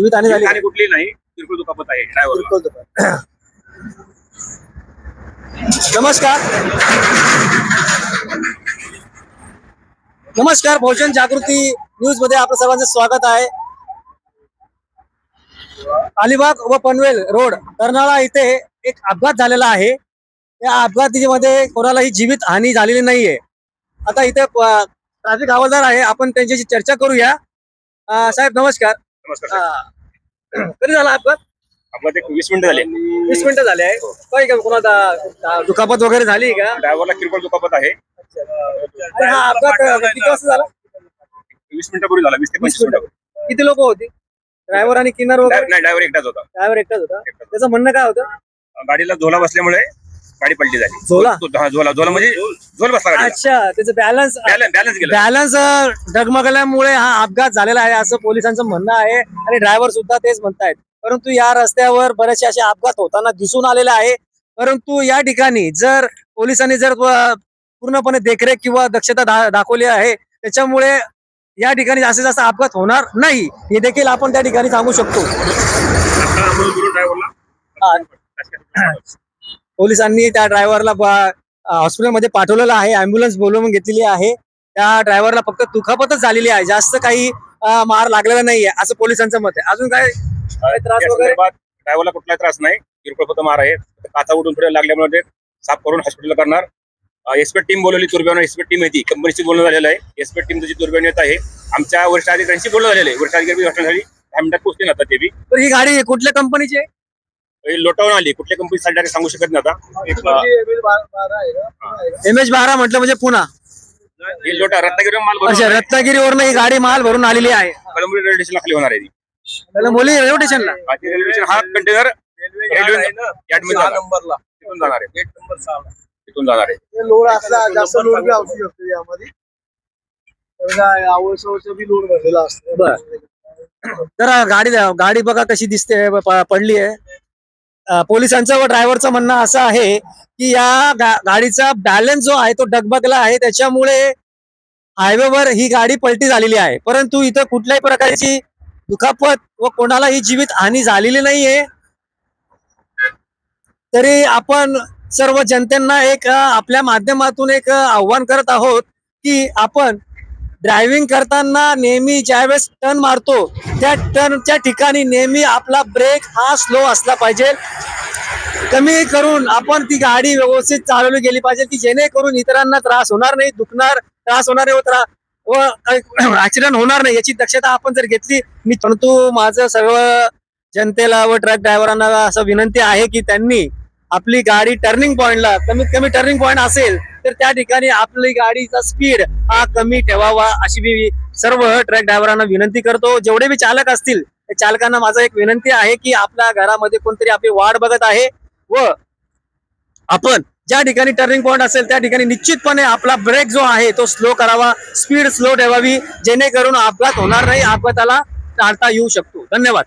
जीवितहानी झाली आणि कुठली नाही, किरकोळ दुखापत आहे ड्रायव्हरला. नमस्कार नमस्कार, बहुजन जागृती न्यूज मध्ये आपलं सर्वांचं स्वागत आहे. अलिबाग व पनवेल रोड कर्नाळा इथे एक अपघात झालेला आहे. त्या अपघातामध्ये कोणालाही जीवित हानी झालेली नाहीये. आता इथे ट्रॅफिक हवालदार आहे, आपण त्यांच्याशी चर्चा करूया. साहेब नमस्कार. नमस्कार. कधी झाला अपघात? आपलं एक 20 मिनिटं झाले. 20 मिनिटं झाले आहे. काही का कोणाला दुखापत वगैरे झाली का? ड्रायव्हरला किरकोळ दुखापत आहे. आणि हा अपघात किती वाजता झाला? 20 मिनिटापूर्वी झाला, 20 ते 25 मिनिटं. किती लोक होती? ड्रायव्हर आणि किन्नर वगैरे? नाही, ड्रायव्हर एकटाच होता. ड्रायव्हर एकटाच होता. त्याचं म्हणणं काय होतं? गाडीला झोला बसल्यामुळे गाडी पलटी झाली. झोला? हा, झोला म्हणजे झोल बसला गाडीला. अच्छा, त्याचं बॅलन्स गेला. बॅलन्स डगमगल्यामुळे हा अपघात झालेला आहे असं पोलिसांचं म्हणणं आहे आणि ड्रायव्हर सुद्धा तेच म्हणतायत. परंतु या रस्त्यावर बरेचसे असे अपघात होताना दिसून आलेले आहे. परंतु या ठिकाणी जर पोलिसांनी जर पूर्णपणे देखरेख किंवा दक्षता दाखवली आहे, त्याच्यामुळे या ठिकाणी जास्तीत जास्त अपघात होणार नाही हे देखील आपण त्या ठिकाणी सांगू शकतो. पोलिसांनी त्या ड्रायव्हरला हॉस्पिटलमध्ये पाठवलेलं आहे, अँब्युलन्स बोलवून घेतलेली आहे. त्या ड्रायव्हरला फक्त दुखापतच झालेली आहे, जास्त काही मार लागलेला नाहीये असं पोलिसांचं मत आहे. अजून काय त्रास वगैरे? ड्रायव्हरला कुठलाही त्रास नाही, किरकोळ फक्त मार आहे. काचा उडून थोडे लागल्यामुळे साफ करून हॉस्पिटल करणार. एक्सपर्ट टीम बोलवली, तुर्ब्यावर एक्सपर्ट टीम येते, कंपनीची बोलणं झालेलं आहे. एक्सपर्ट टीम त्याची तुर्ब्यावर येत आहे. आमच्या वरिष्ठ अधिकाऱ्यांशी बोलणं झालेलं आहे. वरिष्ठ अधिकारी घटनास्थळी 10 मिनिटात पोहोचतील आता. ते बी तर ही गाडी कुठल्या कंपनीची आहे? लोटावून आली, कुठल्या कंपनीसाठी डायरेक्ट सांगू शकत नाही आता. MH12 म्हटलं म्हणजे पुन्हा लोटा रत्नागिरीवरून माल अच्छा, भरून रत्नागिरीवरून ही गाडी माल भरून आलेली आहे. कळंबी रेल्वे स्टेशनला खाली होणार आहे ती. बोली रेल्वे स्टेशनला. रेल्वे स्टेशन हा कंटेनर रेल्वे यार्डमध्ये नंबरला तिथून जाणार आहे. गेट नंबर 6 तिथून जाणार आहे. लोड असला जास्त लोड बी असू शकतो यामध्ये. आवश्यक बी लोड भरलेला असतो. बरं, तर गाडी बघा कशी दिसते, पडली आहे. पोलिसांचं व ड्रायव्हरचं म्हणणं असं आहे की या गाडीचा बॅलन्स जो आहे तो डगमगला आहे, त्याच्यामुळे हायवेवर ही गाडी पलटी झालेली आहे. परंतु इथं कुठल्याही प्रकारची दुखापत व कोणालाही जीवित हानी झालेली नाहीये. तरी आपण सर्व जनतेना एक आपल्या माध्यमातून एक आव्हान करत आहोत की आपण ड्रायव्हिंग करताना नेहमी ज्यावेळेस टर्न मारतो त्या टर्नच्या ठिकाणी नेहमी आपला ब्रेक हा स्लो असला पाहिजे. कमी करून आपण ती गाडी व्यवस्थित चालवली गेली पाहिजे की जेणेकरून इतरांना त्रास होणार नाही, त्रास होणार नाही व ऍक्सिडेंट होणार नाही याची दक्षता आपण जर घेतली. परंतु माझं सर्व जनतेला व ट्रक ड्रायव्हरांना असं विनंती आहे की त्यांनी आपली गाडी टर्निंग पॉइंटला, कमीत कमी टर्निंग पॉइंट असेल तर त्या ठिकाणी आपली गाडीचा स्पीड हा कमी ठेवावा अशी मी सर्व ट्रक ड्रायव्हरांना विनंती करतो. जेवढे बी चालक असतील त्या चालकांना माझं एक विनंती आहे की आपल्या घरामध्ये कोणतरी आपली वाट बघत आहे व आपण ज्या ठिकाणी टर्निंग पॉइंट असेल त्या ठिकाणी निश्चितपणे आपला ब्रेक जो आहे तो स्लो करावा, स्पीड स्लो ठेवावी, जेणेकरून अपघात होणार नाही, अपघाताला टाळता येऊ शकतो. धन्यवाद.